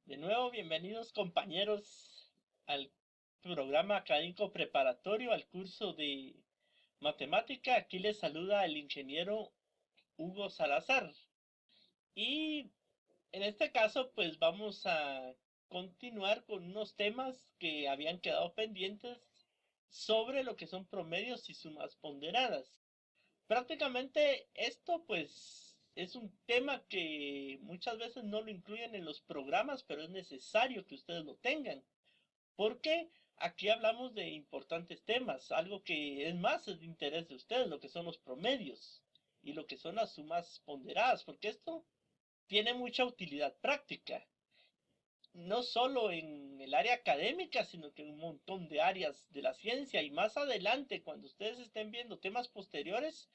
De nuevo, bienvenidos compañeros al programa académico preparatorio, al curso de matemática. Aquí les saluda el ingeniero Hugo Salazar. Y en este caso, pues vamos a continuar con unos temas que habían quedado pendientes sobre lo que son promedios y sumas ponderadas. Prácticamente esto pues es un tema que muchas veces no lo incluyen en los programas, pero es necesario que ustedes lo tengan, porque aquí hablamos de importantes temas, algo que es más es de interés de ustedes, lo que son los promedios y lo que son las sumas ponderadas, porque esto tiene mucha utilidad práctica, no solo en el área académica, sino que en un montón de áreas de la ciencia y más adelante, cuando ustedes estén viendo temas posteriores,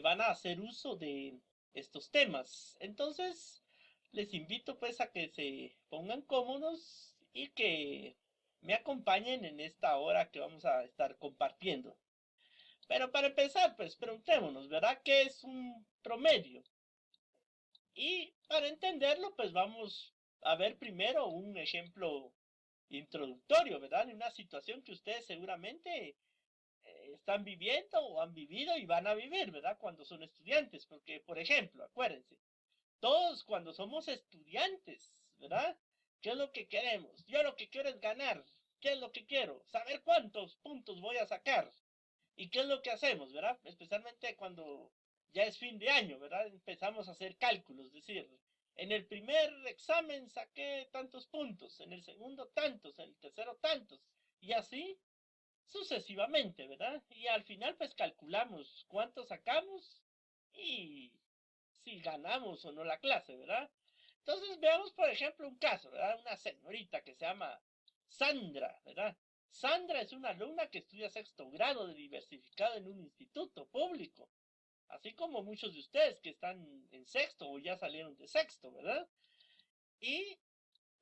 van a hacer uso de estos temas. Entonces, les invito pues a que se pongan cómodos y que me acompañen en esta hora que vamos a estar compartiendo. Pero para empezar, pues preguntémonos, ¿verdad? ¿Qué es un promedio? Y para entenderlo, pues vamos a ver primero un ejemplo introductorio, ¿verdad? De una situación que ustedes seguramente están viviendo o han vivido y van a vivir, ¿verdad? Cuando son estudiantes, porque, por ejemplo, acuérdense, todos cuando somos estudiantes, ¿verdad? ¿Qué es lo que queremos? Yo lo que quiero es ganar. ¿Qué es lo que quiero? Saber cuántos puntos voy a sacar. ¿Y qué es lo que hacemos, verdad? Especialmente cuando ya es fin de año, ¿verdad? Empezamos a hacer cálculos, es decir, en el primer examen saqué tantos puntos, en el segundo tantos, en el tercero tantos, y así sucesivamente, ¿verdad? Y al final pues calculamos cuánto sacamos y si ganamos o no la clase, ¿verdad? Entonces veamos por ejemplo un caso, ¿verdad? Una señorita que se llama Sandra, ¿verdad? Sandra es una alumna que estudia sexto grado de diversificado en un instituto público, así como muchos de ustedes que están en sexto o ya salieron de sexto, ¿verdad? Y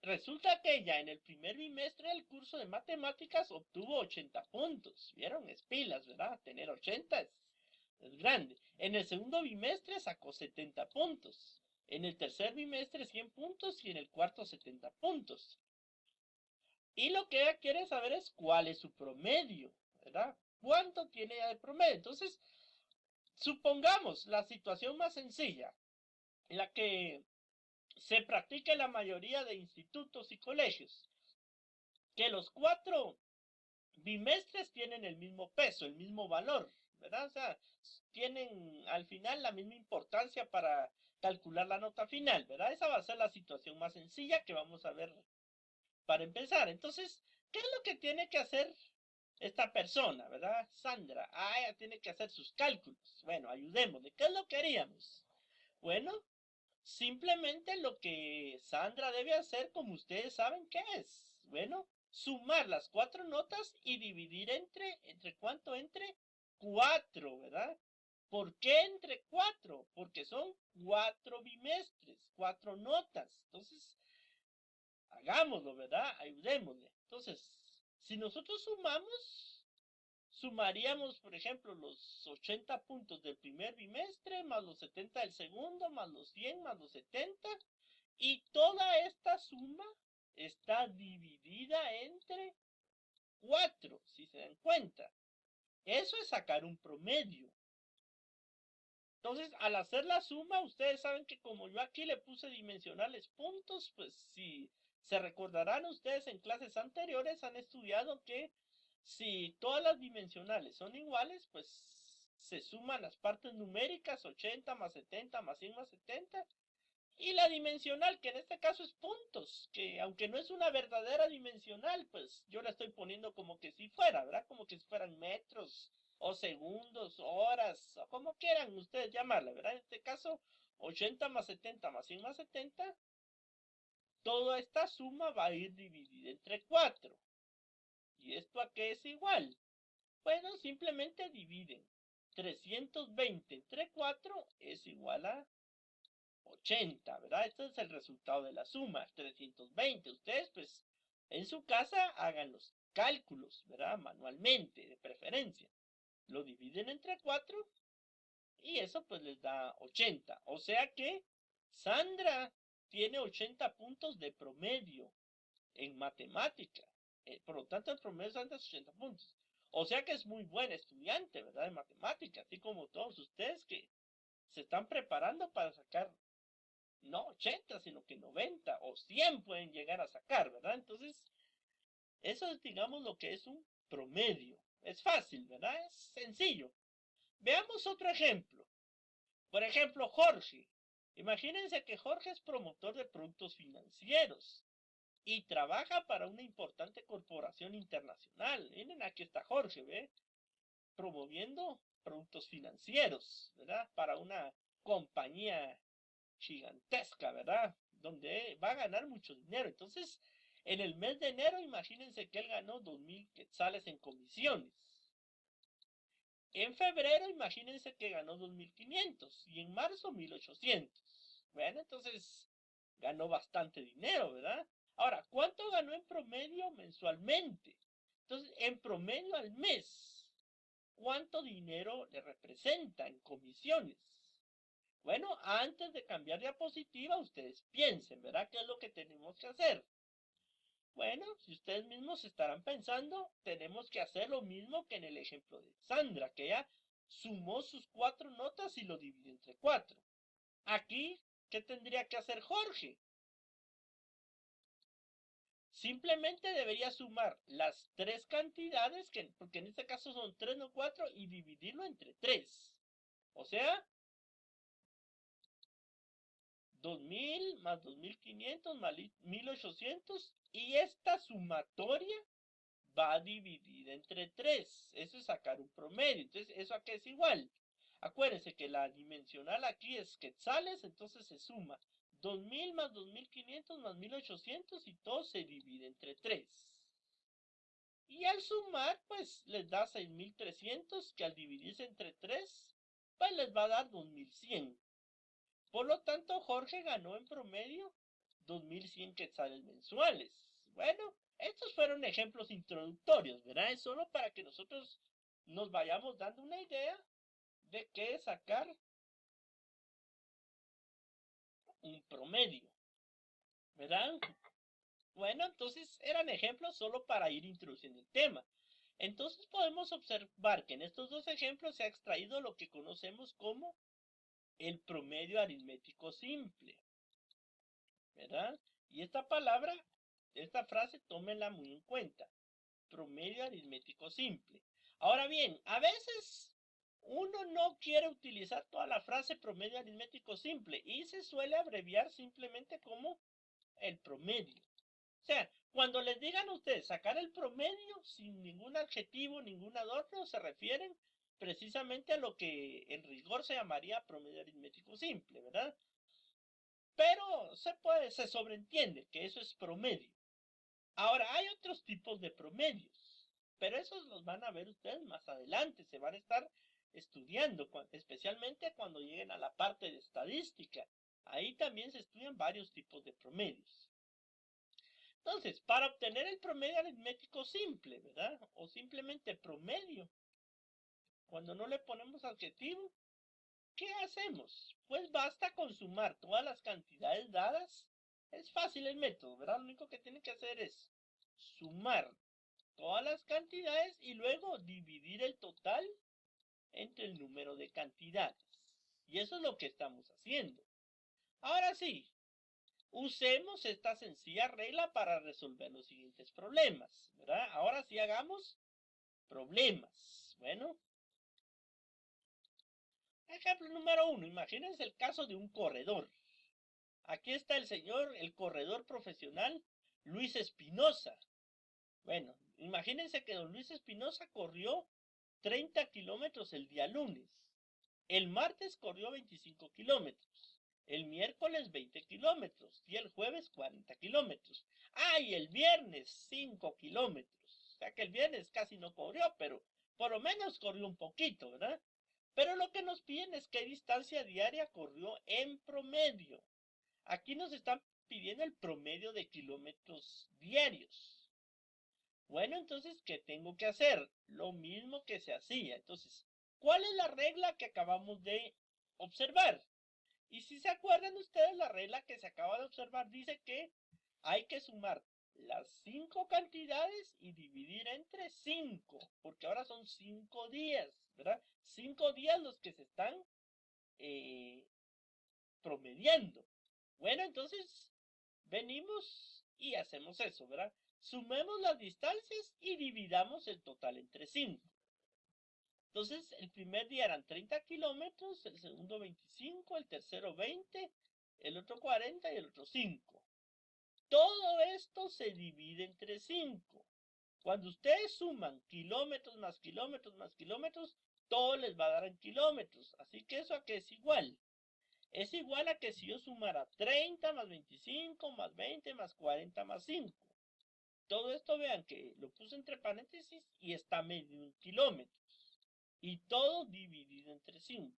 resulta que ella en el primer bimestre del curso de matemáticas obtuvo 80 puntos. ¿Vieron? Es pilas, ¿verdad? Tener 80 es grande. En el segundo bimestre sacó 70 puntos. En el tercer bimestre 100 puntos y en el cuarto 70 puntos. Y lo que ella quiere saber es cuál es su promedio, ¿verdad? ¿Cuánto tiene ella de promedio? Entonces, supongamos la situación más sencilla, en la que se practica en la mayoría de institutos y colegios, que los cuatro bimestres tienen el mismo peso, el mismo valor, ¿verdad? O sea, tienen al final la misma importancia para calcular la nota final, ¿verdad? Esa va a ser la situación más sencilla que vamos a ver para empezar. Entonces, ¿qué es lo que tiene que hacer esta persona, ¿verdad? Sandra, ella tiene que hacer sus cálculos. Bueno, ayudémosle. ¿Qué es lo que haríamos? Bueno, simplemente lo que Sandra debe hacer, como ustedes saben qué es. Bueno, sumar las cuatro notas y dividir ¿entre cuánto? Entre cuatro, ¿verdad? ¿Por qué entre cuatro? Porque son cuatro bimestres, cuatro notas. Entonces, hagámoslo, ¿verdad? Ayudémosle. Entonces, si nosotros sumaríamos, por ejemplo, los 80 puntos del primer bimestre, más los 70 del segundo, más los 100, más los 70, y toda esta suma está dividida entre 4, si se dan cuenta. Eso es sacar un promedio. Entonces, al hacer la suma, ustedes saben que como yo aquí le puse dimensionales puntos, pues si se recordarán ustedes en clases anteriores han estudiado que si todas las dimensionales son iguales, pues se suman las partes numéricas, 80 más 70 más 100 más 70, y la dimensional, que en este caso es puntos, que aunque no es una verdadera dimensional, pues yo la estoy poniendo como que si fuera, ¿verdad? Como que si fueran metros, o segundos, horas, o como quieran ustedes llamarla, ¿verdad? En este caso, 80 más 70 más 100 más 70, toda esta suma va a ir dividida entre 4. ¿Y esto a qué es igual? Bueno, simplemente dividen. 320 entre 4 es igual a 80, ¿verdad? Este es el resultado de la suma, 320. Ustedes, pues, en su casa hagan los cálculos, ¿verdad? Manualmente, de preferencia. Lo dividen entre 4 y eso pues les da 80. O sea que Sandra tiene 80 puntos de promedio en matemática. Por lo tanto, el promedio es de 80 puntos. O sea que es muy buen estudiante, ¿verdad? De matemática, así como todos ustedes que se están preparando para sacar, no 80, sino que 90 o 100 pueden llegar a sacar, ¿verdad? Entonces, eso es, digamos, lo que es un promedio. Es fácil, ¿verdad? Es sencillo. Veamos otro ejemplo. Por ejemplo, Jorge. Imagínense que Jorge es promotor de productos financieros y trabaja para una importante corporación internacional. Miren, aquí está Jorge, ¿ve? Promoviendo productos financieros, ¿verdad? Para una compañía gigantesca, ¿verdad? Donde va a ganar mucho dinero. Entonces, en el mes de enero, imagínense que él ganó 2.000 quetzales en comisiones. En febrero, imagínense que ganó 2.500 y en marzo 1.800. Bueno, entonces ganó bastante dinero, ¿verdad? Ahora, ¿cuánto ganó en promedio mensualmente? Entonces, en promedio al mes, ¿cuánto dinero le representa en comisiones? Bueno, antes de cambiar diapositiva, ustedes piensen, ¿verdad? ¿Qué es lo que tenemos que hacer? Bueno, si ustedes mismos estarán pensando, tenemos que hacer lo mismo que en el ejemplo de Sandra, que ella sumó sus 4 notas y lo dividió entre 4. Aquí, ¿qué tendría que hacer Jorge? Simplemente debería sumar las 3 cantidades, porque en este caso son 3, no 4, y dividirlo entre 3. O sea, 2.000 más 2.500 más 1.800, y esta sumatoria va a dividir entre 3. Eso es sacar un promedio. Entonces, ¿eso a qué es igual? Acuérdense que la dimensional aquí es quetzales, entonces se suma 2.000 más 2.500 más 1.800 y todo se divide entre 3. Y al sumar, pues les da 6.300, que al dividirse entre 3, pues les va a dar 2.100. Por lo tanto, Jorge ganó en promedio 2.100 quetzales mensuales. Bueno, estos fueron ejemplos introductorios, ¿verdad? Es solo para que nosotros nos vayamos dando una idea de qué es sacar un promedio, ¿verdad? Bueno, entonces eran ejemplos solo para ir introduciendo el tema. Entonces podemos observar que en estos dos ejemplos se ha extraído lo que conocemos como el promedio aritmético simple, ¿verdad? Y esta palabra, esta frase, tómenla muy en cuenta. Promedio aritmético simple. Ahora bien, a veces uno no quiere utilizar toda la frase promedio aritmético simple y se suele abreviar simplemente como el promedio. O sea, cuando les digan a ustedes sacar el promedio sin ningún adjetivo, ningún adorno, se refieren precisamente a lo que en rigor se llamaría promedio aritmético simple, ¿verdad? Pero se sobreentiende que eso es promedio. Ahora, hay otros tipos de promedios, pero esos los van a ver ustedes más adelante, se van a estar estudiando, especialmente cuando lleguen a la parte de estadística. Ahí también se estudian varios tipos de promedios. Entonces, para obtener el promedio aritmético simple, ¿verdad? O simplemente promedio, cuando no le ponemos adjetivo, ¿qué hacemos? Pues basta con sumar todas las cantidades dadas. Es fácil el método, ¿verdad? Lo único que tiene que hacer es sumar todas las cantidades y luego dividir el total entre el número de cantidades. Y eso es lo que estamos haciendo. Ahora sí, usemos esta sencilla regla para resolver los siguientes problemas, ¿verdad? Ahora sí hagamos problemas. Bueno, ejemplo número 1. Imagínense el caso de un corredor. Aquí está el corredor profesional Luis Espinosa. Bueno, imagínense que don Luis Espinosa corrió 30 kilómetros el día lunes. El martes corrió 25 kilómetros. El miércoles 20 kilómetros. Y el jueves 40 kilómetros. Ah, y el viernes 5 kilómetros. O sea que el viernes casi no corrió, pero por lo menos corrió un poquito, ¿verdad? Pero lo que nos piden es qué distancia diaria corrió en promedio. Aquí nos están pidiendo el promedio de kilómetros diarios. Bueno, entonces, ¿qué tengo que hacer? Lo mismo que se hacía. Entonces, ¿cuál es la regla que acabamos de observar? Y si se acuerdan ustedes, la regla que se acaba de observar dice que hay que sumar las 5 cantidades y dividir entre 5, porque ahora son 5 días, ¿verdad? 5 días los que se están promediando. Bueno, entonces venimos y hacemos eso, ¿verdad? Sumemos las distancias y dividamos el total entre 5. Entonces, el primer día eran 30 kilómetros, el segundo 25, el tercero 20, el otro 40 y el otro 5. Todo esto se divide entre 5. Cuando ustedes suman kilómetros más kilómetros más kilómetros, todo les va a dar en kilómetros. Así que eso a qué es igual. Es igual a que si yo sumara 30 más 25 más 20 más 40 más 5. Todo esto vean que lo puse entre paréntesis y está medido en kilómetros. Y todo dividido entre 5.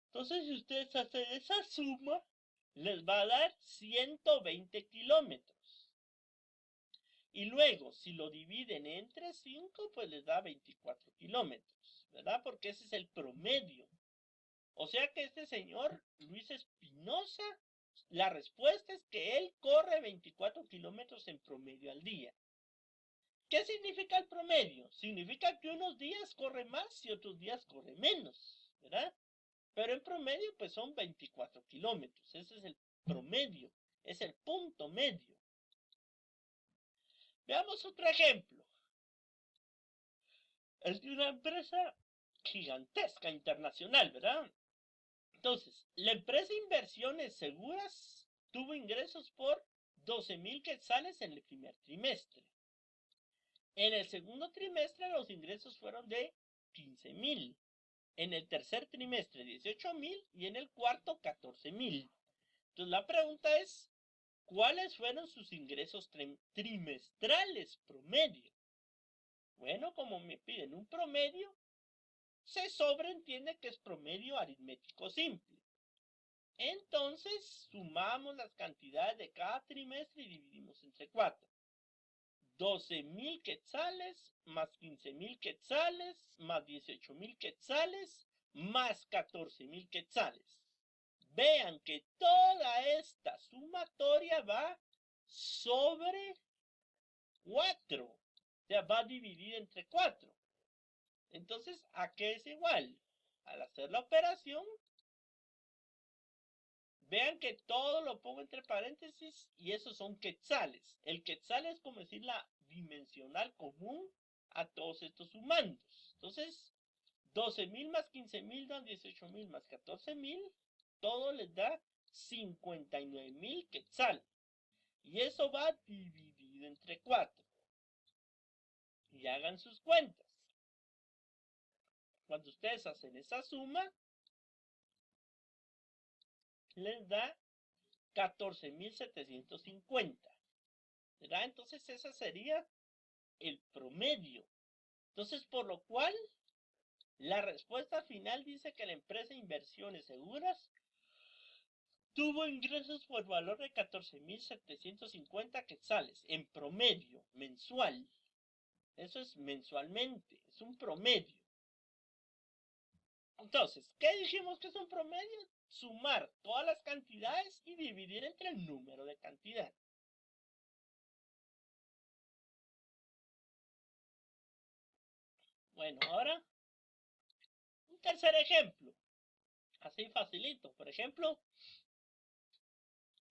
Entonces, si ustedes hacen esa suma, les va a dar 120 kilómetros. Y luego, si lo dividen entre 5, pues les da 24 kilómetros, ¿verdad? Porque ese es el promedio. O sea que este señor, Luis Espinosa, la respuesta es que él corre 24 kilómetros en promedio al día. ¿Qué significa el promedio? Significa que unos días corre más y otros días corre menos, ¿verdad? Pero en promedio pues son 24 kilómetros. Ese es el promedio, es el punto medio. Veamos otro ejemplo. Es de una empresa gigantesca internacional, ¿verdad? Entonces, la empresa Inversiones Seguras tuvo ingresos por 12,000 quetzales en el primer trimestre. En el segundo trimestre los ingresos fueron de 15,000. En el tercer trimestre 18,000 y en el cuarto 14,000. Entonces la pregunta es, ¿cuáles fueron sus ingresos trimestrales promedio? Bueno, como me piden un promedio, se sobreentiende que es promedio aritmético simple. Entonces, sumamos las cantidades de cada trimestre y dividimos entre 4. 12,000 quetzales, más 15,000 quetzales, más 18,000 quetzales, más 14,000 quetzales. Vean que toda esta sumatoria va sobre 4. O sea, va dividida entre 4. Entonces, ¿a qué es igual? Al hacer la operación, vean que todo lo pongo entre paréntesis y esos son quetzales. El quetzal es como decir la dimensional común a todos estos sumandos. Entonces, 12,000 más 15,000 dan 18,000 más 14,000. Todo les da 59,000 quetzales. Y eso va dividido entre 4. Y hagan sus cuentas. Cuando ustedes hacen esa suma, les da 14,750. ¿Verdad? Entonces ese sería el promedio. Entonces, por lo cual, la respuesta final dice que la empresa Inversiones Seguras tuvo ingresos por valor de 14,750 quetzales en promedio mensual. Eso es mensualmente, es un promedio. Entonces, ¿qué dijimos que es un promedio? Sumar todas las cantidades y dividir entre el número de cantidad. Bueno, ahora un tercer ejemplo. Así facilito. Por ejemplo,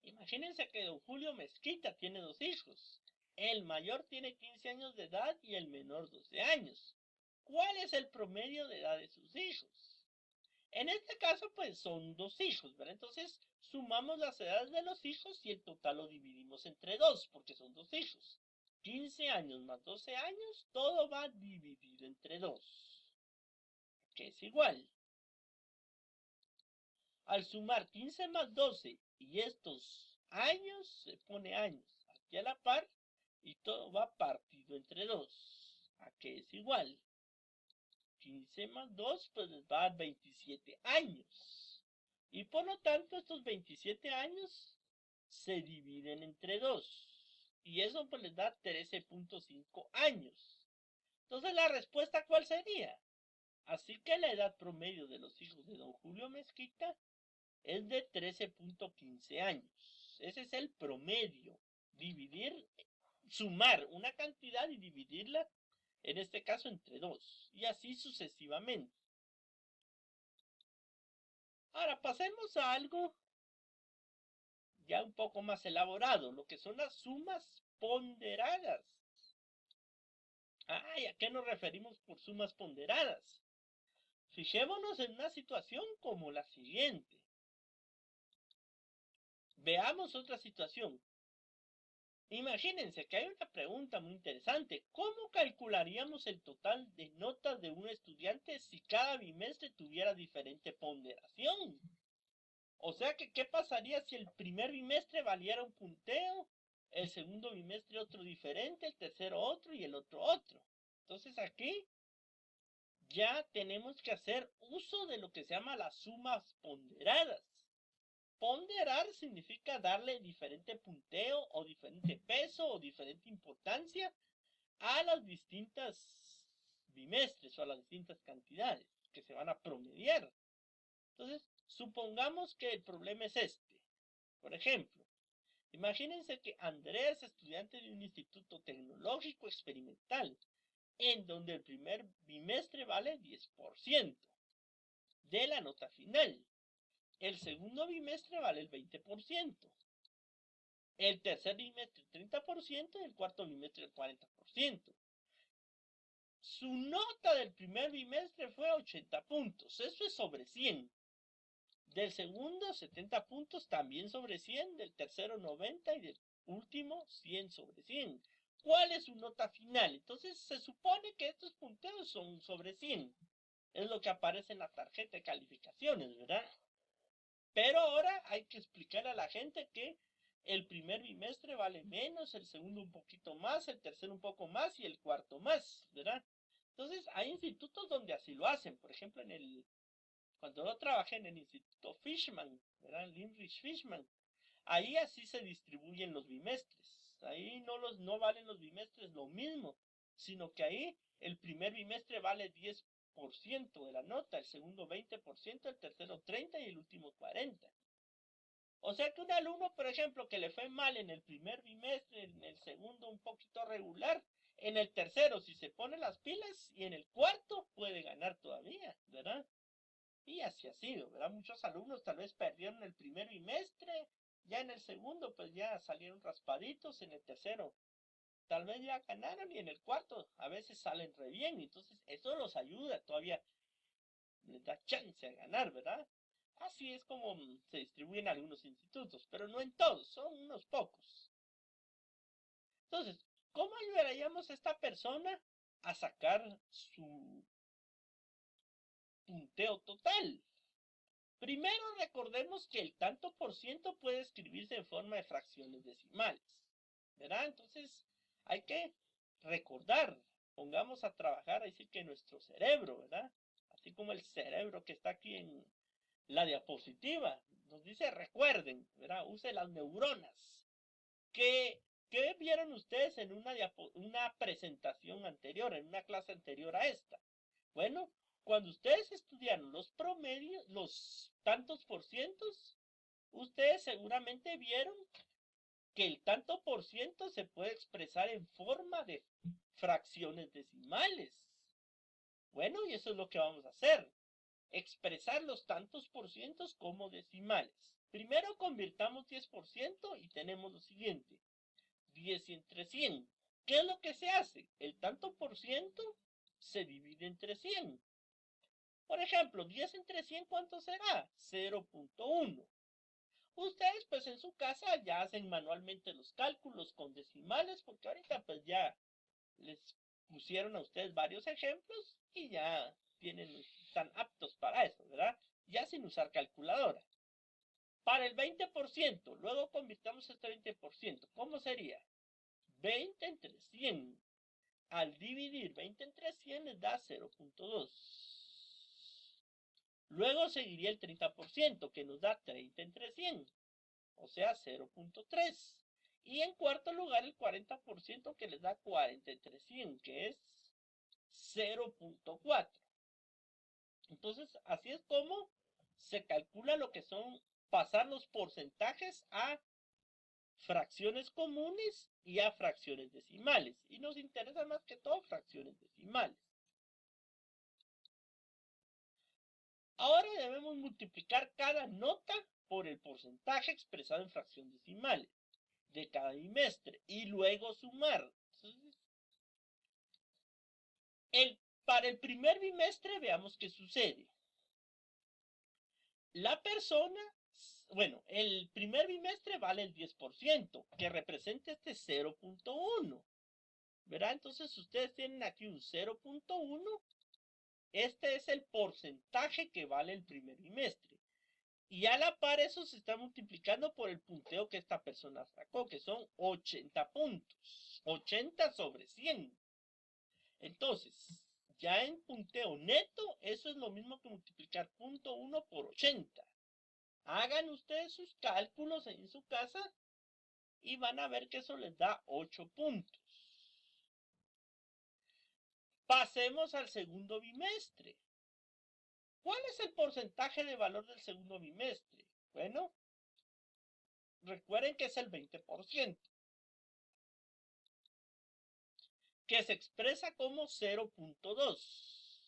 imagínense que don Julio Mezquita tiene 2 hijos. El mayor tiene 15 años de edad y el menor 12 años. ¿Cuál es el promedio de edad de sus hijos? En este caso, pues son 2 hijos, ¿verdad? Entonces, sumamos las edades de los hijos y el total lo dividimos entre 2, porque son 2 hijos. 15 años más 12 años, todo va dividido entre 2, que es igual. Al sumar 15 más 12 y estos años, se pone años aquí a la par y todo va partido entre 2, a que es igual. 15 más 2, pues les va a dar 27 años. Y por lo tanto, estos 27 años se dividen entre 2. Y eso pues les da 13,5 años. Entonces, ¿la respuesta cuál sería? Así que la edad promedio de los hijos de don Julio Mezquita es de 13.15 años. Ese es el promedio. Sumar una cantidad y dividirla, en este caso entre 2. Y así sucesivamente. Ahora pasemos a algo ya un poco más elaborado, lo que son las sumas ponderadas. ¿Y a qué nos referimos por sumas ponderadas? Fijémonos en una situación como la siguiente. Veamos otra situación. Imagínense que hay una pregunta muy interesante. ¿Cómo calcularíamos el total de notas de un estudiante si cada bimestre tuviera diferente ponderación? O sea que, ¿qué pasaría si el primer bimestre valiera un punteo, el segundo bimestre otro diferente, el tercero otro y el otro otro? Entonces aquí ya tenemos que hacer uso de lo que se llama las sumas ponderadas. Ponderar significa darle diferente punteo o diferente peso o diferente importancia a las distintas bimestres o a las distintas cantidades que se van a promediar. Entonces, supongamos que el problema es este. Por ejemplo, imagínense que Andrés es estudiante de un instituto tecnológico experimental, en donde el primer bimestre vale 10% de la nota final. El segundo bimestre vale el 20%. El tercer bimestre el 30% y el cuarto bimestre el 40%. Su nota del primer bimestre fue 80 puntos. Eso es sobre 100. Del segundo 70 puntos también sobre 100. Del tercero 90 y del último 100 sobre 100. ¿Cuál es su nota final? Entonces se supone que estos punteos son sobre 100. Es lo que aparece en la tarjeta de calificaciones, ¿verdad? Pero ahora hay que explicarle a la gente que el primer bimestre vale menos, el segundo un poquito más, el tercero un poco más y el cuarto más, ¿verdad? Entonces hay institutos donde así lo hacen. Por ejemplo, cuando yo trabajé en el Instituto Fishman, ¿verdad? Limrich Fishman, ahí así se distribuyen los bimestres. Ahí no valen los bimestres lo mismo, sino que ahí el primer bimestre vale 10% de la nota, el segundo 20%, el tercero 30% y el último 40%. O sea que un alumno, por ejemplo, que le fue mal en el primer bimestre, en el segundo un poquito regular, en el tercero si se pone las pilas y en el cuarto puede ganar todavía, ¿verdad? Y así ha sido, ¿verdad? Muchos alumnos tal vez perdieron el primer bimestre, ya en el segundo pues ya salieron raspaditos, en el tercero tal vez ya ganaron y en el cuarto a veces salen re bien, entonces eso los ayuda, todavía les da chance a ganar, ¿verdad? Así es como se distribuyen algunos institutos, pero no en todos, son unos pocos. Entonces, ¿cómo ayudaríamos a esta persona a sacar su punteo total? Primero recordemos que el tanto por ciento puede escribirse en forma de fracciones decimales, ¿verdad? Entonces hay que recordar, pongamos a trabajar así que nuestro cerebro, ¿verdad? Así como el cerebro que está aquí en la diapositiva, nos dice recuerden, ¿verdad? Use las neuronas. ¿Qué vieron ustedes en una presentación anterior, en una clase anterior a esta? Bueno, cuando ustedes estudiaron los promedios, los tantos por cientos, ustedes seguramente vieron que el tanto por ciento se puede expresar en forma de fracciones decimales. Bueno, y eso es lo que vamos a hacer. Expresar los tantos por cientos como decimales. Primero convirtamos 10% y tenemos lo siguiente. 10 entre 100. ¿Qué es lo que se hace? El tanto por ciento se divide entre 100. Por ejemplo, 10 entre 100, ¿cuánto será? 0.1. Ustedes pues en su casa ya hacen manualmente los cálculos con decimales, porque ahorita pues ya les pusieron a ustedes varios ejemplos y ya están aptos para eso, ¿verdad? Ya sin usar calculadora. Para el 20%, luego convirtamos este 20%. ¿Cómo sería? 20 entre 100. Al dividir 20 entre 100 les da 0.2. Luego seguiría el 30%, que nos da 30 entre 100, o sea 0.3. Y en cuarto lugar el 40%, que les da 40 entre 100, que es 0.4. Entonces, así es como se calcula lo que son pasar los porcentajes a fracciones comunes y a fracciones decimales. Y nos interesa más que todo fracciones decimales. Ahora debemos multiplicar cada nota por el porcentaje expresado en fracción decimales de cada bimestre y luego sumar. Entonces, para el primer bimestre veamos qué sucede. La persona, bueno, el primer bimestre vale el 10%, que representa este 0.1. ¿Verdad? Entonces ustedes tienen aquí un 0.1. Este es el porcentaje que vale el primer bimestre. Y a la par eso se está multiplicando por el punteo que esta persona sacó, que son 80 puntos. 80 sobre 100. Entonces, ya en punteo neto, eso es lo mismo que multiplicar 0.1 por 80. Hagan ustedes sus cálculos en su casa y van a ver que eso les da 8 puntos. Pasemos al segundo bimestre. ¿Cuál es el porcentaje de valor del segundo bimestre? Bueno, recuerden que es el 20%, que se expresa como 0.2.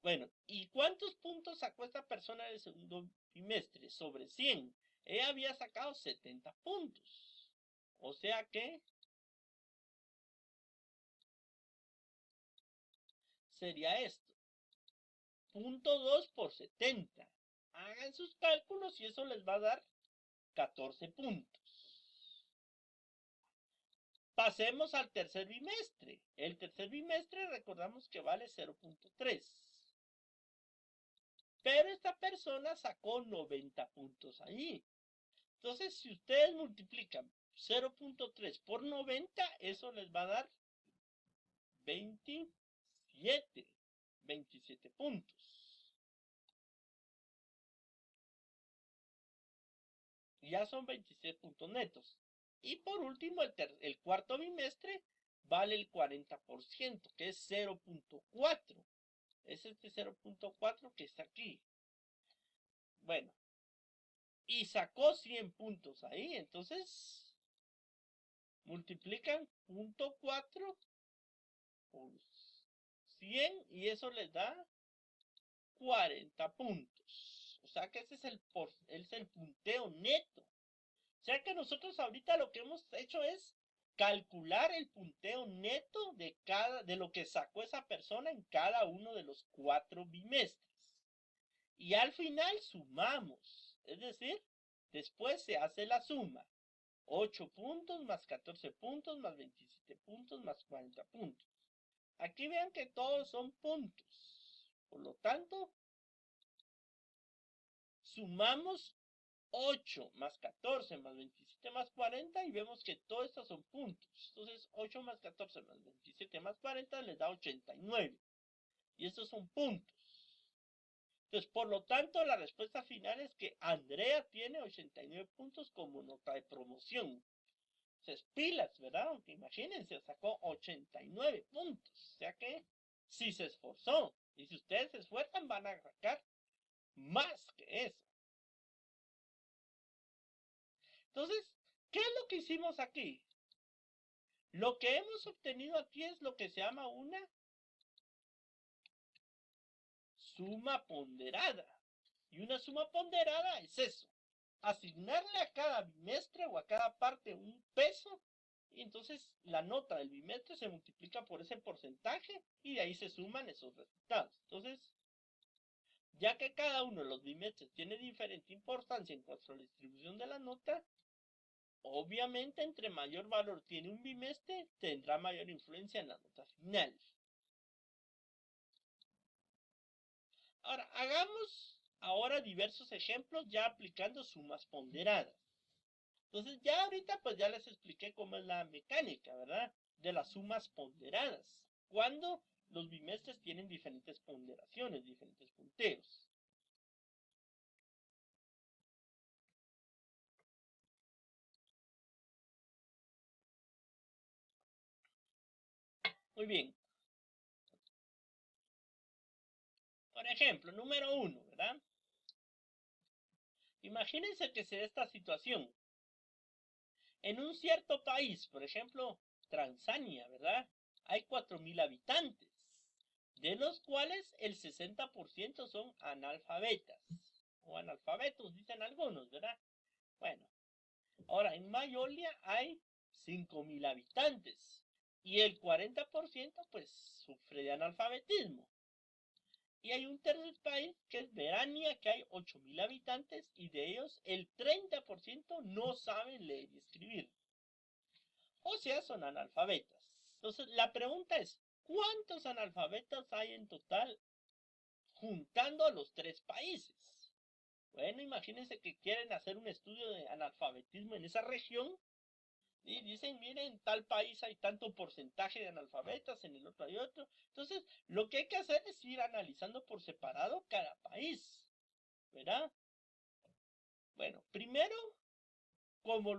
Bueno, ¿y cuántos puntos sacó esta persona en el segundo bimestre? Sobre 100. Ella había sacado 70 puntos. O sea que sería esto. 0.2 por 70. Hagan sus cálculos y eso les va a dar 14 puntos. Pasemos al tercer bimestre. El tercer bimestre recordamos que vale 0.3. Pero esta persona sacó 90 puntos allí. Entonces, si ustedes multiplican 0.3 por 90, eso les va a dar 27. 27 puntos. Ya son 27 puntos netos. Y por último, el cuarto bimestre vale el 40%, que es 0.4. Es este 0.4 que está aquí. Bueno, y sacó 100 puntos ahí, entonces multiplican 0.4 por 100 y eso les da 40 puntos. O sea que ese es el punteo neto. O sea que nosotros ahorita lo que hemos hecho es calcular el punteo neto de lo que sacó esa persona en cada uno de los 4 bimestres. Y al final sumamos. Es decir, después se hace la suma. 8 puntos más 14 puntos más 27 puntos más 40 puntos. Aquí vean que todos son puntos. Por lo tanto, sumamos 8 más 14 más 27 más 40 y vemos que todos estos son puntos. Entonces 8 más 14 más 27 más 40 les da 89. Y estos son puntos. Entonces, por lo tanto, la respuesta final es que Andrea tiene 89 puntos como nota de promoción. Entonces, pilas, ¿verdad? Aunque imagínense, sacó 89 puntos. O sea que sí se esforzó. Y si ustedes se esfuerzan, van a sacar más que eso. Entonces, ¿qué es lo que hicimos aquí? Lo que hemos obtenido aquí es lo que se llama una suma ponderada. Y una suma ponderada es eso. Asignarle a cada bimestre o a cada parte un peso y entonces la nota del bimestre se multiplica por ese porcentaje y de ahí se suman esos resultados. Entonces, ya que cada uno de los bimestres tiene diferente importancia en cuanto a la distribución de la nota, obviamente entre mayor valor tiene un bimestre, tendrá mayor influencia en la nota final. Ahora, hagamos ahora diversos ejemplos ya aplicando sumas ponderadas. Entonces ya ahorita pues ya les expliqué cómo es la mecánica, ¿verdad? De las sumas ponderadas. Cuando los bimestres tienen diferentes ponderaciones, diferentes punteos. Muy bien. Por ejemplo, número 1, ¿verdad? Imagínense que se da esta situación. En un cierto país, por ejemplo, Tanzania, ¿verdad? Hay 4.000 habitantes, de los cuales el 60% son analfabetas, o analfabetos, dicen algunos, ¿verdad? Bueno, ahora en Mongolia hay 5.000 habitantes, y el 40% pues sufre de analfabetismo. Y hay un tercer país que es Verania, que hay 8.000 habitantes y de ellos el 30% no saben leer y escribir. O sea, son analfabetas. Entonces, la pregunta es, ¿cuántos analfabetas hay en total juntando a los tres países? Bueno, imagínense que quieren hacer un estudio de analfabetismo en esa región y dicen, miren, en tal país hay tanto porcentaje de analfabetas, en el otro hay otro. Entonces, lo que hay que hacer es ir analizando por separado cada país, ¿verdad? Bueno, primero, como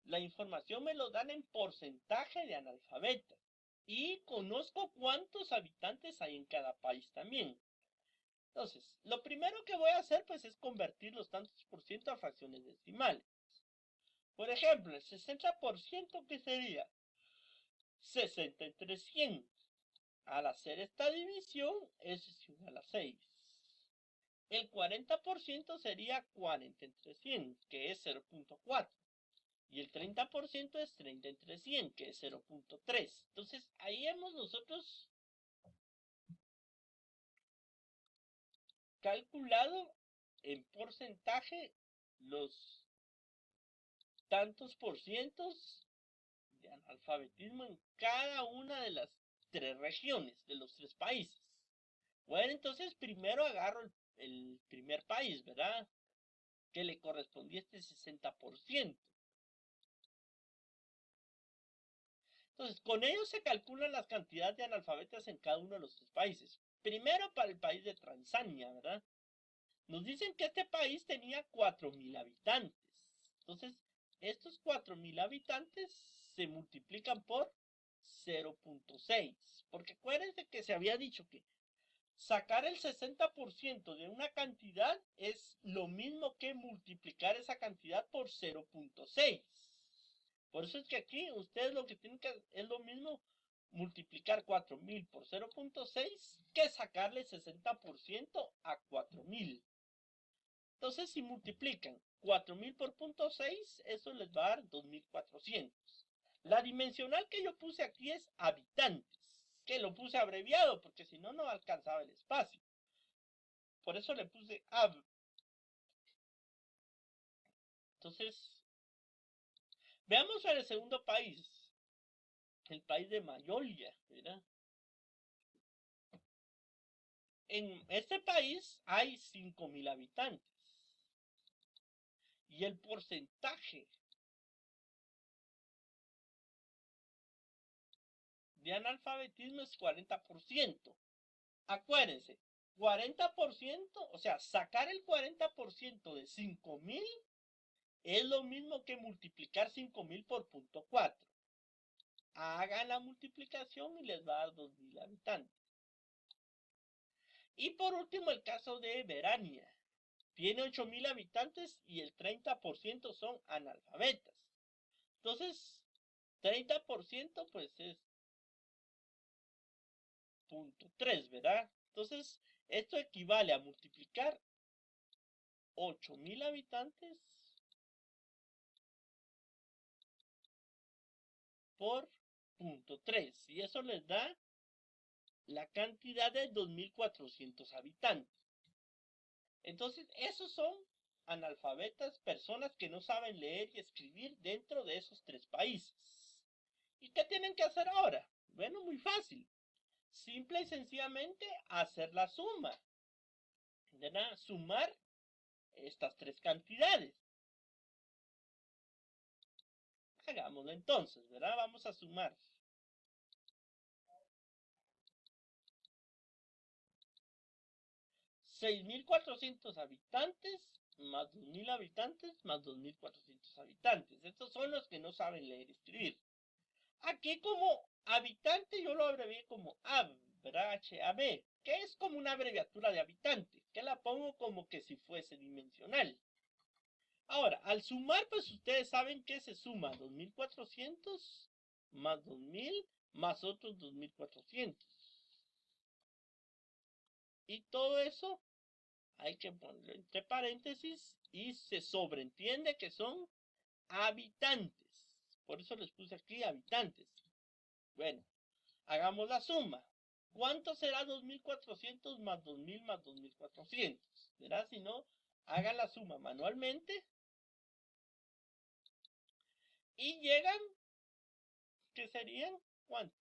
la información me lo dan en porcentaje de analfabetas y conozco cuántos habitantes hay en cada país también. Entonces, lo primero que voy a hacer pues es convertir los tantos por ciento a fracciones decimales. Por ejemplo, el 60% que sería 60 entre 100. Al hacer esta división es igual a 6. El 40% sería 40 entre 100, que es 0.4. Y el 30% es 30 entre 100, que es 0.3. Entonces, ahí hemos nosotros calculado en porcentaje los tantos por cientos de analfabetismo en cada una de las tres regiones, de los tres países. Bueno, entonces primero agarro el primer país, ¿verdad? Que le correspondía este 60%. Entonces, con ello se calculan las cantidades de analfabetas en cada uno de los tres países. Primero para el país de Tanzania, ¿verdad? Nos dicen que este país tenía 4.000 habitantes. Entonces, estos 4.000 habitantes se multiplican por 0.6. Porque acuérdense que se había dicho que sacar el 60% de una cantidad es lo mismo que multiplicar esa cantidad por 0.6. Por eso es que aquí ustedes lo que tienen que hacer es lo mismo multiplicar 4.000 por 0.6 que sacarle 60% a 4.000. Entonces, si multiplican 4.000 por 0.6, eso les va a dar 2.400. La dimensional que yo puse aquí es habitantes, que lo puse abreviado, porque si no, no alcanzaba el espacio. Por eso le puse hab. Entonces, veamos el segundo país, el país de Mongolia, ¿verdad? En este país hay 5.000 habitantes. Y el porcentaje de analfabetismo es 40%. Acuérdense, 40%, o sea, sacar el 40% de 5.000 es lo mismo que multiplicar 5.000 por 0.4. Hagan la multiplicación y les va a dar 2.000 habitantes. Y por último, el caso de Verania. Tiene 8.000 habitantes y el 30% son analfabetas. Entonces, 30% pues es 0.3, ¿verdad? Entonces, esto equivale a multiplicar 8.000 habitantes por 0.3. Y eso les da la cantidad de 2.400 habitantes. Entonces, esos son analfabetas, personas que no saben leer y escribir dentro de esos tres países. ¿Y qué tienen que hacer ahora? Bueno, muy fácil. Simple y sencillamente hacer la suma. ¿Verdad? Sumar estas tres cantidades. Hagámoslo entonces, ¿verdad? Vamos a sumar. 6.400 habitantes más 2.000 habitantes más 2.400 habitantes. Estos son los que no saben leer y escribir. Aquí como habitante yo lo abrevié como hab, ¿verdad? HAB, que es como una abreviatura de habitante, que la pongo como que si fuese dimensional. Ahora, al sumar, pues ustedes saben que se suma 2400 más 2000 más otros 2400. Y todo eso hay que ponerlo entre paréntesis y se sobreentiende que son habitantes. Por eso les puse aquí habitantes. Bueno, hagamos la suma. ¿Cuánto será 2400 más 2000 más 2400? ¿Verá? Si no, hagan la suma manualmente. Y llegan, ¿qué serían? ¿Cuánto?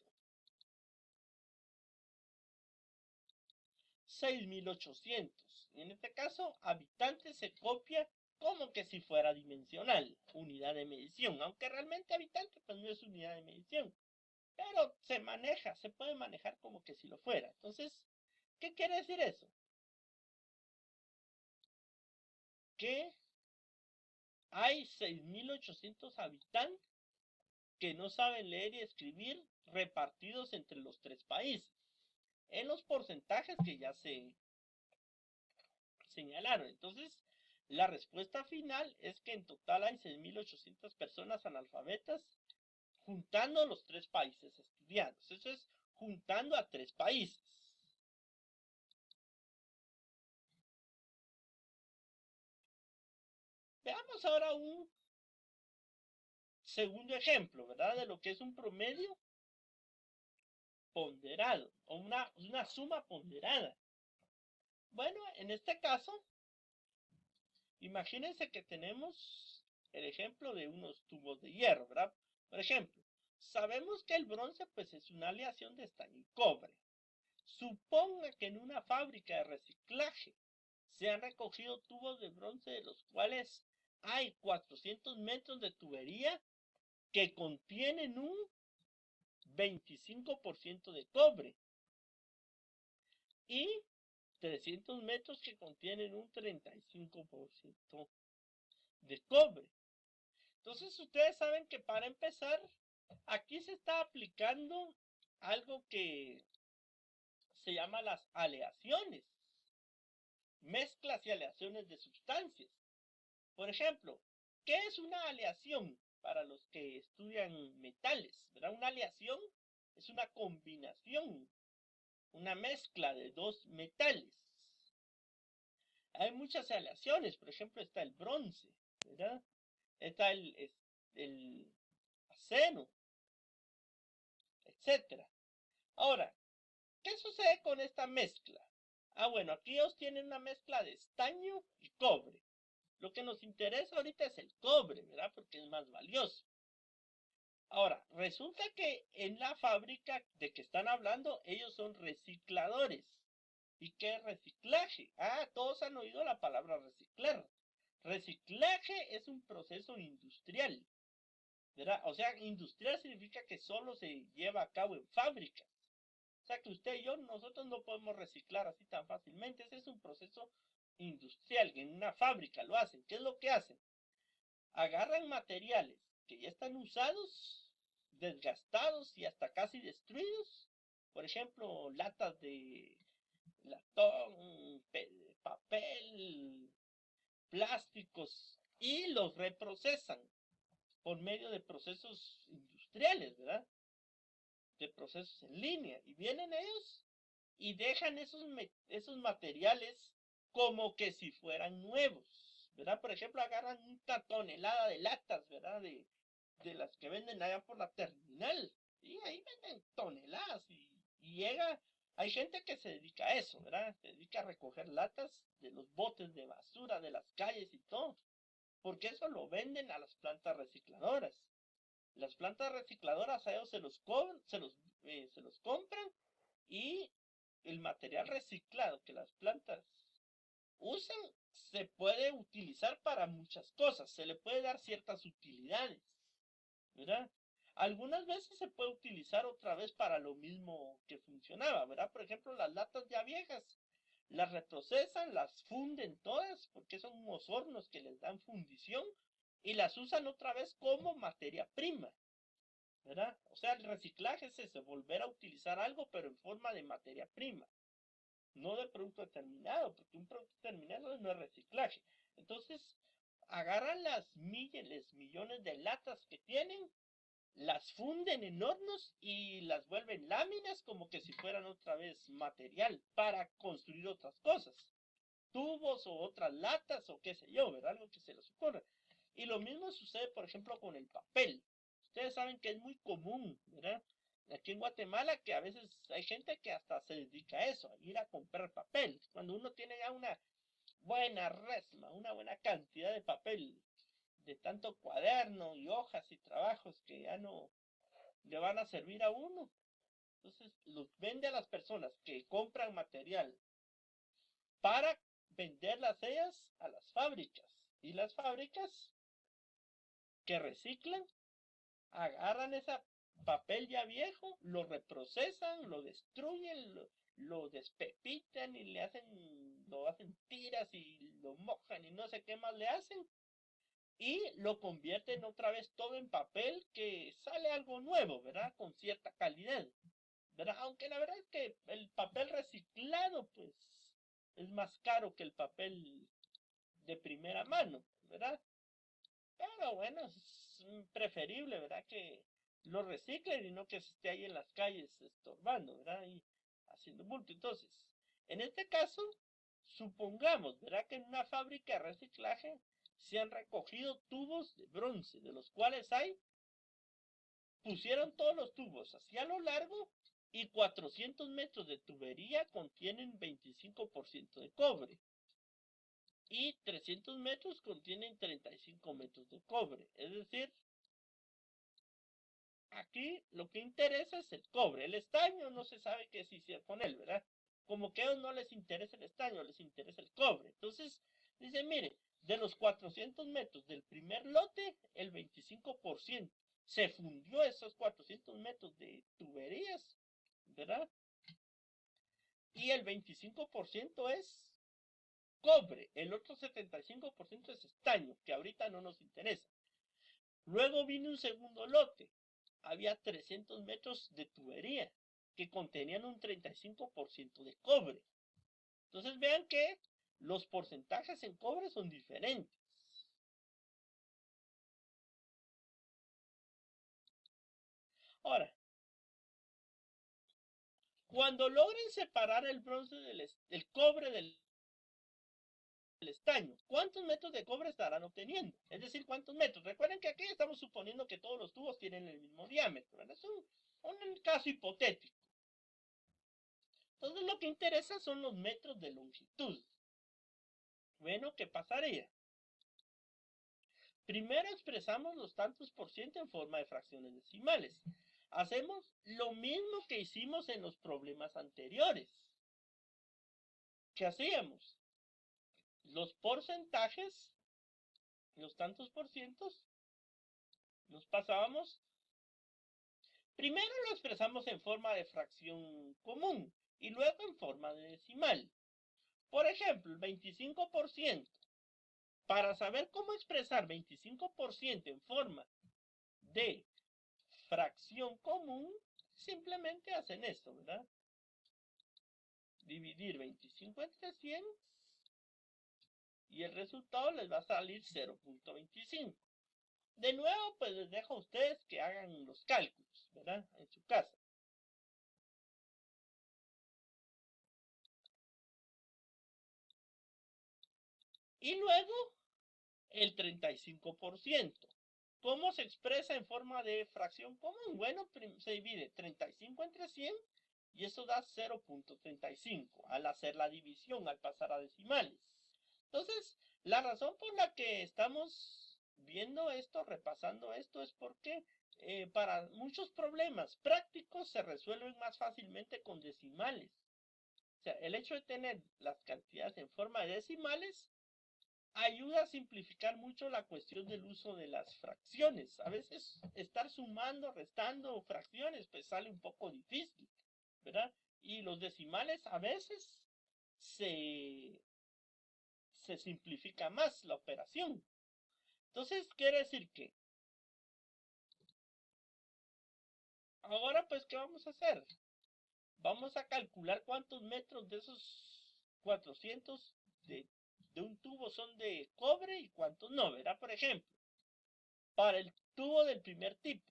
6800. Y en este caso, habitantes se copia como que si fuera dimensional, unidad de medición. Aunque realmente habitante pues no es unidad de medición. Pero se maneja, se puede manejar como que si lo fuera. Entonces, ¿qué quiere decir eso? Que hay 6800 habitantes que no saben leer y escribir repartidos entre los tres países. En los porcentajes que ya se señalaron. Entonces, la respuesta final es que en total hay 6800 personas analfabetas juntando los tres países estudiados. Eso es juntando a tres países. Veamos ahora un segundo ejemplo, ¿verdad? De lo que es un promedio ponderado o una suma ponderada. Bueno, en este caso, imagínense que tenemos el ejemplo de unos tubos de hierro, ¿verdad? Por ejemplo, sabemos que el bronce pues es una aleación de estaño y cobre. Suponga que en una fábrica de reciclaje se han recogido tubos de bronce de los cuales hay 400 metros de tubería que contienen un 25% de cobre y 300 metros que contienen un 35% de cobre. Entonces ustedes saben que para empezar, aquí se está aplicando algo que se llama las aleaciones, mezclas y aleaciones de sustancias. Por ejemplo, ¿qué es una aleación para los que estudian metales? ¿Verdad? Una aleación es una combinación, una mezcla de dos metales. Hay muchas aleaciones, por ejemplo está el bronce, ¿verdad? Está el acero, etc. Ahora, ¿qué sucede con esta mezcla? Bueno, aquí ellos tienen una mezcla de estaño y cobre. Lo que nos interesa ahorita es el cobre, ¿verdad? Porque es más valioso. Ahora, resulta que en la fábrica de que están hablando, ellos son recicladores. ¿Y qué es reciclaje? Todos han oído la palabra reciclar. Reciclaje es un proceso industrial, ¿verdad? O sea, industrial significa que solo se lleva a cabo en fábricas. O sea, que usted y yo, nosotros no podemos reciclar así tan fácilmente. Ese es un proceso industrial, que en una fábrica lo hacen. ¿Qué es lo que hacen? Agarran materiales que ya están usados, desgastados y hasta casi destruidos. Por ejemplo, latas de latón, papel, plásticos, y los reprocesan por medio de procesos industriales, ¿verdad? De procesos en línea. Y vienen ellos y dejan esos materiales como que si fueran nuevos, ¿verdad? Por ejemplo, agarran una tonelada de latas, ¿verdad? De las que venden allá por la terminal. Y ahí venden toneladas y llega, hay gente que se dedica a eso, ¿verdad? Se dedica a recoger latas de los botes de basura, de las calles y todo. Porque eso lo venden a las plantas recicladoras. Las plantas recicladoras a ellos se los compran y el material reciclado que las plantas usan se puede utilizar para muchas cosas. Se le puede dar ciertas utilidades, ¿verdad? Algunas veces se puede utilizar otra vez para lo mismo que funcionaba, ¿verdad? Por ejemplo, las latas ya viejas, las reprocesan, las funden todas, porque son unos hornos que les dan fundición, y las usan otra vez como materia prima, ¿verdad? O sea, el reciclaje es eso, volver a utilizar algo, pero en forma de materia prima, no de producto terminado, porque un producto terminado no es reciclaje. Entonces, agarran las millones de latas que tienen, las funden en hornos y las vuelven láminas como que si fueran otra vez material para construir otras cosas, tubos o otras latas o qué sé yo, ¿verdad? Algo que se les ocurra. Y lo mismo sucede, por ejemplo, con el papel. Ustedes saben que es muy común, ¿verdad? Aquí en Guatemala que a veces hay gente que hasta se dedica a eso, a ir a comprar papel. Cuando uno tiene ya una buena resma, una buena cantidad de papel, de tanto cuaderno y hojas y trabajos que ya no le van a servir a uno. Entonces los vende a las personas que compran material para venderlas ellas a las fábricas. Y las fábricas que reciclan, agarran ese papel ya viejo, lo reprocesan, lo destruyen, lo despepitan y lo hacen tiras y lo mojan y no sé qué más le hacen. Y lo convierten otra vez todo en papel que sale algo nuevo, ¿verdad? Con cierta calidad, ¿verdad? Aunque la verdad es que el papel reciclado, pues, es más caro que el papel de primera mano, ¿verdad? Pero bueno, es preferible, ¿verdad? Que lo reciclen y no que se esté ahí en las calles estorbando, ¿verdad? Y haciendo bulto. Entonces, en este caso, supongamos, ¿verdad? Que en una fábrica de reciclaje se han recogido tubos de bronce, de los cuales pusieron todos los tubos hacia lo largo y 400 metros de tubería contienen 25% de cobre y 300 metros contienen 35 metros de cobre. Es decir, aquí lo que interesa es el cobre. El estaño no se sabe qué se hicieron con él, ¿verdad? Como que a ellos no les interesa el estaño, les interesa el cobre. Entonces, dice, mire, de los 400 metros del primer lote, el 25% se fundió esos 400 metros de tuberías, ¿verdad? Y el 25% es cobre, el otro 75% es estaño, que ahorita no nos interesa. Luego vino un segundo lote, había 300 metros de tubería que contenían un 35% de cobre. Entonces vean que los porcentajes en cobre son diferentes. Ahora, cuando logren separar el bronce del cobre del estaño, ¿cuántos metros de cobre estarán obteniendo? Es decir, ¿cuántos metros? Recuerden que aquí estamos suponiendo que todos los tubos tienen el mismo diámetro, ¿verdad? Es un caso hipotético. Entonces lo que interesa son los metros de longitud. Bueno, ¿qué pasaría? Primero expresamos los tantos por ciento en forma de fracciones decimales. Hacemos lo mismo que hicimos en los problemas anteriores. ¿Qué hacíamos? Los porcentajes, los tantos por cientos, los pasábamos. Primero lo expresamos en forma de fracción común y luego en forma de decimal. Por ejemplo, el 25%. Para saber cómo expresar 25% en forma de fracción común, simplemente hacen esto, ¿verdad? Dividir 25 entre 100 y el resultado les va a salir 0.25. De nuevo, pues les dejo a ustedes que hagan los cálculos, ¿verdad? En su casa. Y luego, el 35%. ¿Cómo se expresa en forma de fracción común? Bueno, se divide 35 entre 100 y eso da 0.35 al hacer la división, al pasar a decimales. Entonces, la razón por la que estamos viendo esto, repasando esto, es porque para muchos problemas prácticos se resuelven más fácilmente con decimales. O sea, el hecho de tener las cantidades en forma de decimales ayuda a simplificar mucho la cuestión del uso de las fracciones. A veces estar sumando, restando fracciones, pues sale un poco difícil, ¿verdad? Y los decimales a veces se, se simplifica más la operación. Entonces, quiere decir que Ahora pues, ¿qué vamos a hacer? Vamos a calcular cuántos metros de esos 400 de un tubo son de cobre y cuántos no, ¿verdad? Por ejemplo, para el tubo del primer tipo,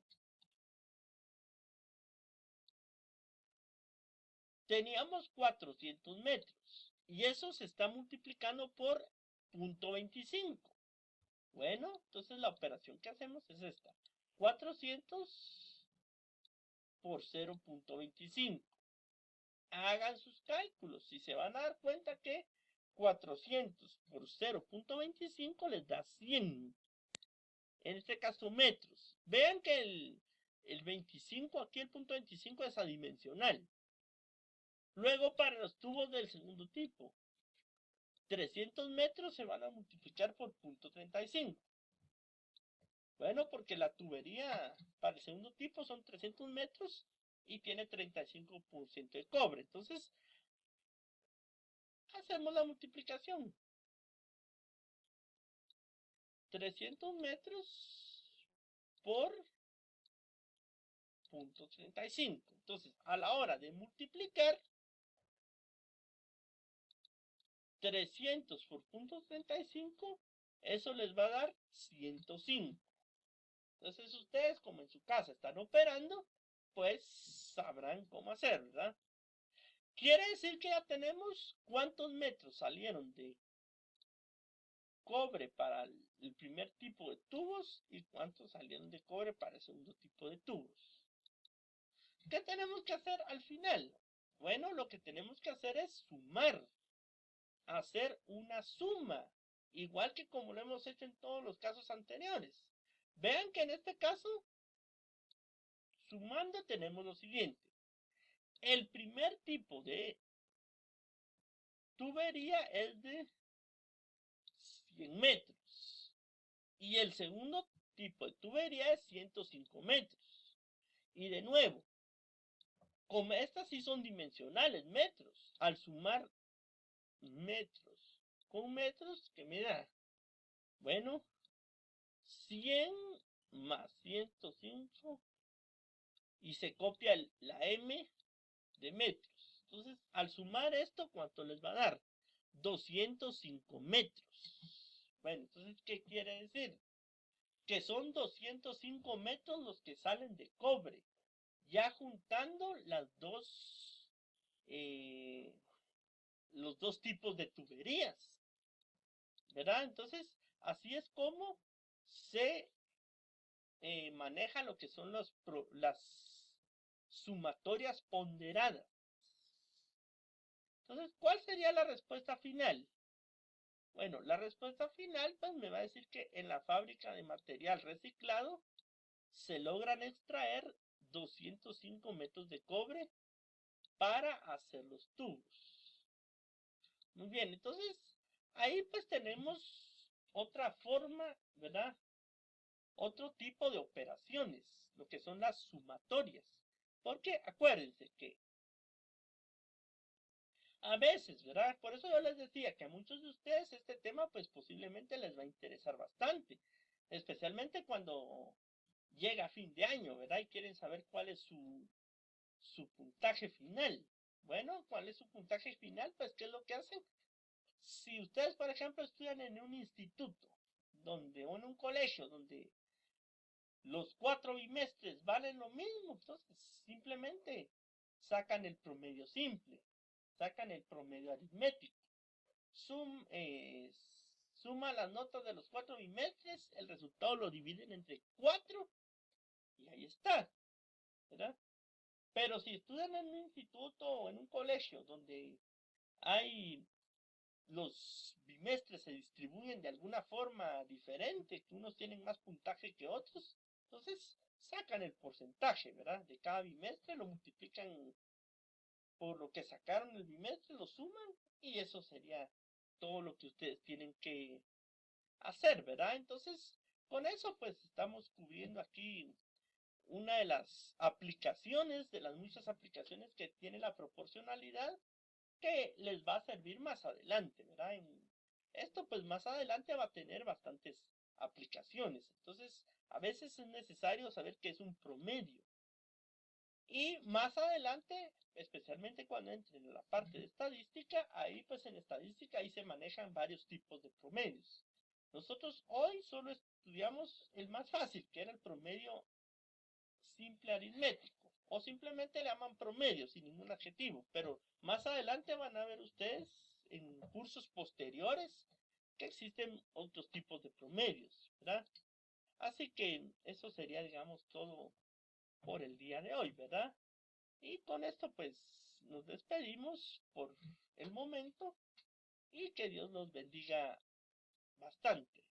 teníamos 400 metros y eso se está multiplicando por 0.25. Bueno, entonces la operación que hacemos es esta. 400 por 0.25. Hagan sus cálculos y se van a dar cuenta que 400 por 0.25 les da 100. En este caso metros. Vean que el 25 aquí, el punto 25 es adimensional. Luego para los tubos del segundo tipo, 300 metros se van a multiplicar por 0.35. Bueno, porque la tubería para el segundo tipo son 300 metros y tiene 35% de cobre. Entonces, hacemos la multiplicación. 300 metros por 0.35. Entonces, a la hora de multiplicar 300 por 0.35, eso les va a dar 105. Entonces, ustedes, como en su casa están operando, pues sabrán cómo hacer, ¿verdad? Quiere decir que ya tenemos cuántos metros salieron de cobre para el primer tipo de tubos y cuántos salieron de cobre para el segundo tipo de tubos. ¿Qué tenemos que hacer al final? Bueno, lo que tenemos que hacer es sumar, hacer una suma, igual que como lo hemos hecho en todos los casos anteriores. Vean que en este caso, sumando tenemos lo siguiente. El primer tipo de tubería es de 100 metros y el segundo tipo de tubería es 105 metros. Y de nuevo, como estas sí son dimensionales, metros, al sumar metros con metros, ¿qué me da? Bueno, 100 más 105 y se copia la M de metros. Entonces, al sumar esto, ¿cuánto les va a dar? 205 metros. Bueno, entonces, ¿qué quiere decir? Que son 205 metros los que salen de cobre, ya juntando los dos tipos de tuberías, ¿verdad? Entonces, así es como se maneja lo que son las sumatorias ponderadas. Entonces, ¿cuál sería la respuesta final? Bueno, la respuesta final pues me va a decir que en la fábrica de material reciclado se logran extraer 205 metros de cobre para hacer los tubos. Muy bien, entonces ahí pues tenemos otra forma, ¿verdad? Otro tipo de operaciones, lo que son las sumatorias. Porque acuérdense que a veces, ¿verdad? Por eso yo les decía que a muchos de ustedes este tema pues posiblemente les va a interesar bastante, especialmente cuando llega fin de año, ¿verdad? Y quieren saber cuál es su puntaje final. Bueno, ¿cuál es su puntaje final? Pues, ¿qué es lo que hacen? Si ustedes, por ejemplo, estudian en un instituto, o en un colegio, donde los 4 bimestres valen lo mismo, entonces simplemente sacan el promedio simple, sacan el promedio aritmético, suma las notas de los 4 bimestres, el resultado lo dividen entre 4 y ahí está, ¿verdad? Pero si estudian en un instituto o en un colegio donde hay los bimestres se distribuyen de alguna forma diferente, que unos tienen más puntaje que otros, entonces sacan el porcentaje, ¿verdad? De cada bimestre, lo multiplican por lo que sacaron el bimestre, lo suman y eso sería todo lo que ustedes tienen que hacer, ¿verdad? Entonces, con eso pues estamos cubriendo aquí una de las aplicaciones, de las muchas aplicaciones que tiene la proporcionalidad, que les va a servir más adelante, ¿verdad? Esto pues más adelante va a tener bastantes aplicaciones. Entonces, a veces es necesario saber qué es un promedio. Y más adelante, especialmente cuando entre en la parte de estadística, ahí pues en estadística ahí se manejan varios tipos de promedios. Nosotros hoy solo estudiamos el más fácil, que era el promedio simple aritmético, o simplemente le llaman promedio sin ningún adjetivo, pero más adelante van a ver ustedes en cursos posteriores que existen otros tipos de promedios, ¿verdad? Así que eso sería, digamos, todo por el día de hoy, ¿verdad? Y con esto pues nos despedimos por el momento y que Dios los bendiga bastante.